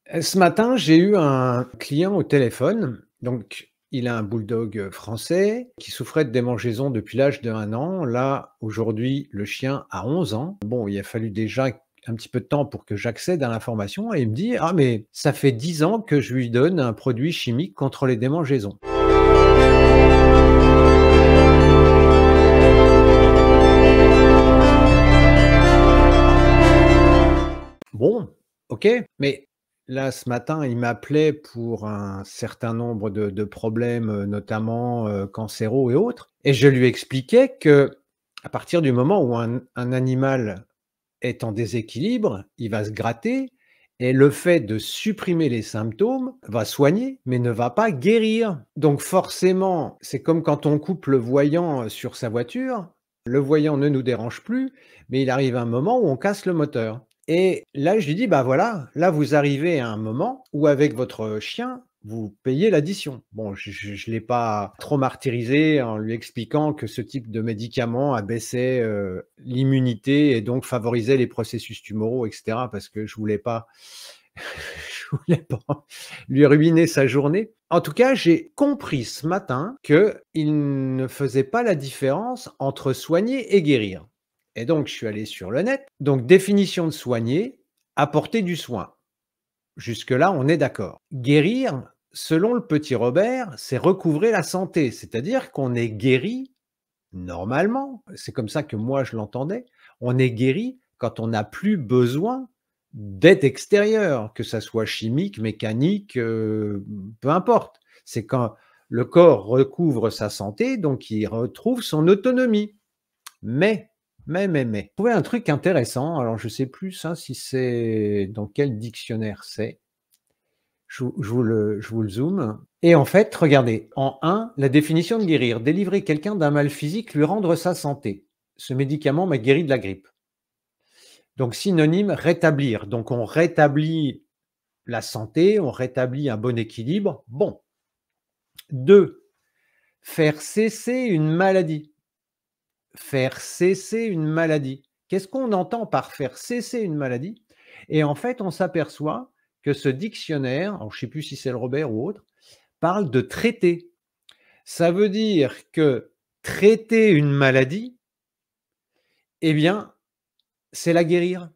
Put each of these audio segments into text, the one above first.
Ce matin, j'ai eu un client au téléphone. Donc, il a un bulldog, français qui souffrait de démangeaisons depuis l'âge d'1 an. Là, aujourd'hui, le chien a 11 ans. Bon, il a fallu déjà un petit peu de temps pour que j'accède à l'information et il me dit: «Ah mais ça fait 10 ans que je lui donne un produit chimique contre les démangeaisons». Bon, OK, mais là, ce matin, il m'appelait pour un certain nombre de problèmes, notamment, cancéraux et autres, et je lui expliquais que à partir du moment où un animal est en déséquilibre, il va se gratter et le fait de supprimer les symptômes va soigner, mais ne va pas guérir. Donc forcément, c'est comme quand on coupe le voyant, sur sa voiture, le voyant ne nous dérange plus, mais il arrive un moment où on casse le moteur. Et là, je lui dis: «Bah, voilà, là, vous arrivez à un moment où avec votre chien, vous payez l'addition». Bon, je l'ai pas trop martyrisé en lui expliquant que ce type de médicament abaissait, l'immunité et donc favorisait les processus tumoraux et cetera, parce que je voulais pas je voulais pas lui ruiner sa journée. En tout cas, j'ai compris ce matin qu'il ne faisait pas la différence entre soigner et guérir. Et donc je suis allé sur le net. Donc définition de soigner, apporter du soin. Jusque-là, on est d'accord. Guérir, selon le petit Robert, c'est recouvrer la santé, c'est-à-dire qu'on est guéri normalement, c'est comme ça que moi je l'entendais, on est guéri quand on n'a plus besoin d'aide extérieure, que ça soit chimique, mécanique, peu importe. C'est quand le corps recouvre sa santé, donc il retrouve son autonomie. Mais, j'ai trouvé un truc intéressant, alors je sais plus, hein, si c'est dans quel dictionnaire c'est. Je vous le zoome et en fait, regardez, en 1, la définition de guérir: délivrer quelqu'un d'un mal physique, lui rendre sa santé. Ce médicament m'a guéri de la grippe. Donc synonyme, rétablir. Donc on rétablit la santé, on rétablit un bon équilibre. Bon. 2, faire cesser une maladie. Faire cesser une maladie. Qu'est-ce qu'on entend par faire cesser une maladie? Et en fait, on s'aperçoit que ce dictionnaire, alors je ne sais plus si c'est le Robert ou autre, parle de traiter. Ça veut dire que traiter une maladie, eh bien, c'est la guérir,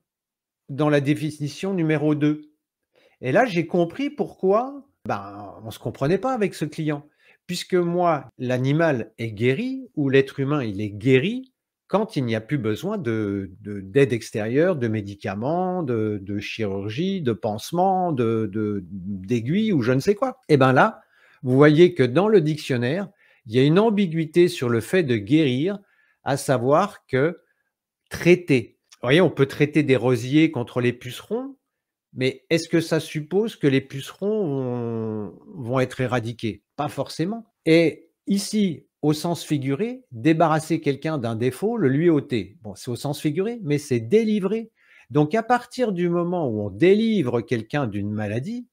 dans la définition numéro 2. Et là, j'ai compris pourquoi, ben, on ne se comprenait pas avec ce client. Puisque moi, l'animal est guéri ou l'être humain, il est guéri quand il n'y a plus besoin d'aide extérieure, de médicaments, de chirurgie, de pansements, d'aiguilles ou je ne sais quoi. Et ben là, vous voyez que dans le dictionnaire, il y a une ambiguïté sur le fait de guérir, à savoir que traiter. Vous voyez, on peut traiter des rosiers contre les pucerons, mais est-ce que ça suppose que les pucerons vont être éradiqués? Pas forcément. Et ici, au sens figuré, débarrasser quelqu'un d'un défaut, le lui ôter. Bon, c'est au sens figuré, mais c'est délivrer. Donc à partir du moment où on délivre quelqu'un d'une maladie,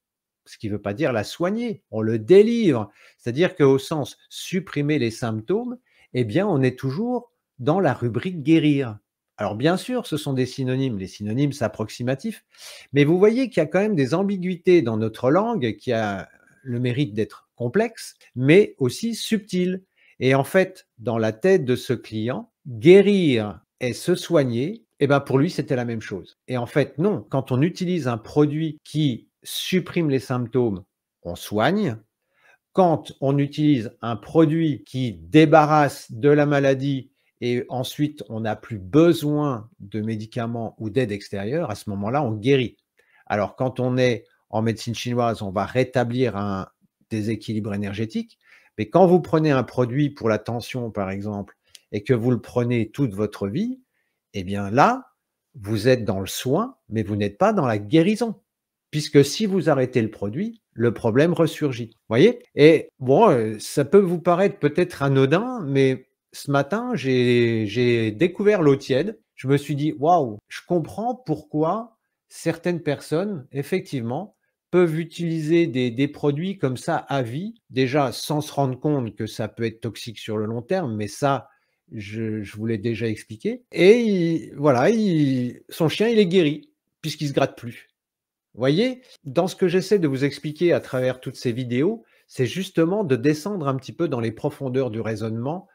ce qui ne veut pas dire la soigner, on le délivre. C'est-à-dire qu'au sens supprimer les symptômes, eh bien on est toujours dans la rubrique guérir. Alors bien sûr, ce sont des synonymes. Les synonymes, c'est approximatif. Mais vous voyez qu'il y a quand même des ambiguïtés dans notre langue qui a le mérite d'être complexe, mais aussi subtile. Et en fait, dans la tête de ce client, guérir et se soigner, eh ben pour lui, c'était la même chose. Et en fait, non, quand on utilise un produit qui supprime les symptômes, on soigne. Quand on utilise un produit qui débarrasse de la maladie et ensuite on n'a plus besoin de médicaments ou d'aide extérieure, à ce moment-là, on guérit. Alors quand on est en médecine chinoise, on va rétablir un déséquilibre énergétique, mais quand vous prenez un produit pour la tension, par exemple, et que vous le prenez toute votre vie, eh bien là, vous êtes dans le soin, mais vous n'êtes pas dans la guérison. Puisque si vous arrêtez le produit, le problème ressurgit. Vous voyez? Et bon, ça peut vous paraître peut-être anodin, mais ce matin, j'ai découvert l'eau tiède. Je me suis dit: «Waouh, je comprends pourquoi certaines personnes, effectivement, peuvent utiliser des produits comme ça à vie». Déjà, sans se rendre compte que ça peut être toxique sur le long terme, mais ça, je vous l'ai déjà expliqué. Et il voilà, son chien, il est guéri puisqu'il se gratte plus. Voyez, dans ce que j'essaie de vous expliquer à travers toutes ces vidéos, c'est justement de descendre un petit peu dans les profondeurs du raisonnement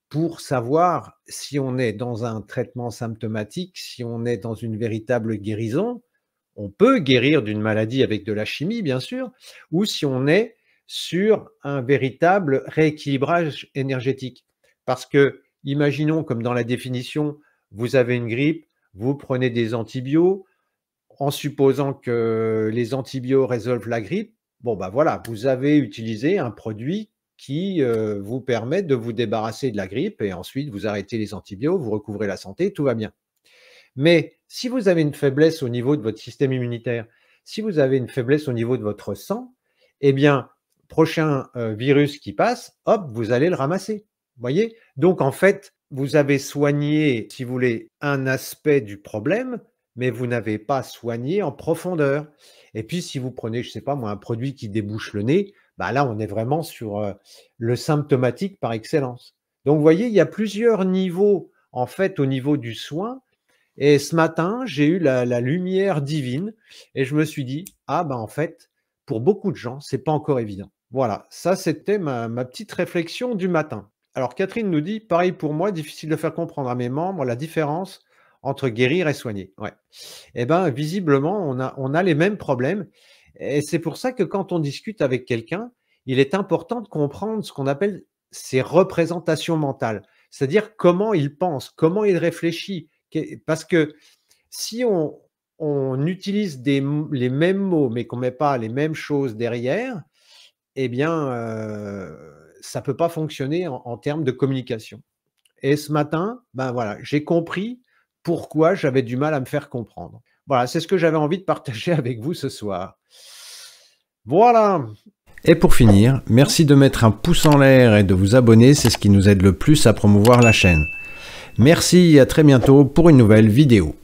pour savoir si on est dans un traitement symptomatique, si on est dans une véritable guérison. On peut guérir d'une maladie avec de la chimie, bien sûr, ou si on est sur un véritable rééquilibrage énergétique. Parce que, imaginons comme dans la définition, vous avez une grippe, vous prenez des antibiotiques, en supposant que les antibiotiques résolvent la grippe, bon ben voilà, vous avez utilisé un produit qui vous permet de vous débarrasser de la grippe et ensuite vous arrêtez les antibiotiques, vous recouvrez la santé, tout va bien. Mais si vous avez une faiblesse au niveau de votre système immunitaire, si vous avez une faiblesse au niveau de votre sang, eh bien, prochain virus qui passe, hop, vous allez le ramasser. Voyez? Donc en fait, vous avez soigné, si vous voulez, un aspect du problème, mais vous n'avez pas soigné en profondeur. Et puis si vous prenez, je ne sais pas moi, un produit qui débouche le nez, bah là on est vraiment sur le symptomatique par excellence. Donc vous voyez, il y a plusieurs niveaux en fait au niveau du soin. Et ce matin, j'ai eu la lumière divine et je me suis dit: «Ah ben, en fait, pour beaucoup de gens, c'est pas encore évident». Voilà, ça c'était ma petite réflexion du matin. Alors Catherine nous dit: «Pareil pour moi, difficile de faire comprendre à mes membres la différence entre guérir et soigner». Ouais. Et ben, visiblement, on a les mêmes problèmes et c'est pour ça que quand on discute avec quelqu'un, il est important de comprendre ce qu'on appelle ses représentations mentales. C'est-à-dire comment il pense, comment il réfléchit. Parce que si on utilise les mêmes mots, mais qu'on met pas les mêmes choses derrière, eh bien, ça peut pas fonctionner en termes de communication. Et ce matin, ben voilà, j'ai compris pourquoi j'avais du mal à me faire comprendre. Voilà, c'est ce que j'avais envie de partager avec vous ce soir. Voilà. Et pour finir, merci de mettre un pouce en l'air et de vous abonner, c'est ce qui nous aide le plus à promouvoir la chaîne. Merci et à très bientôt pour une nouvelle vidéo.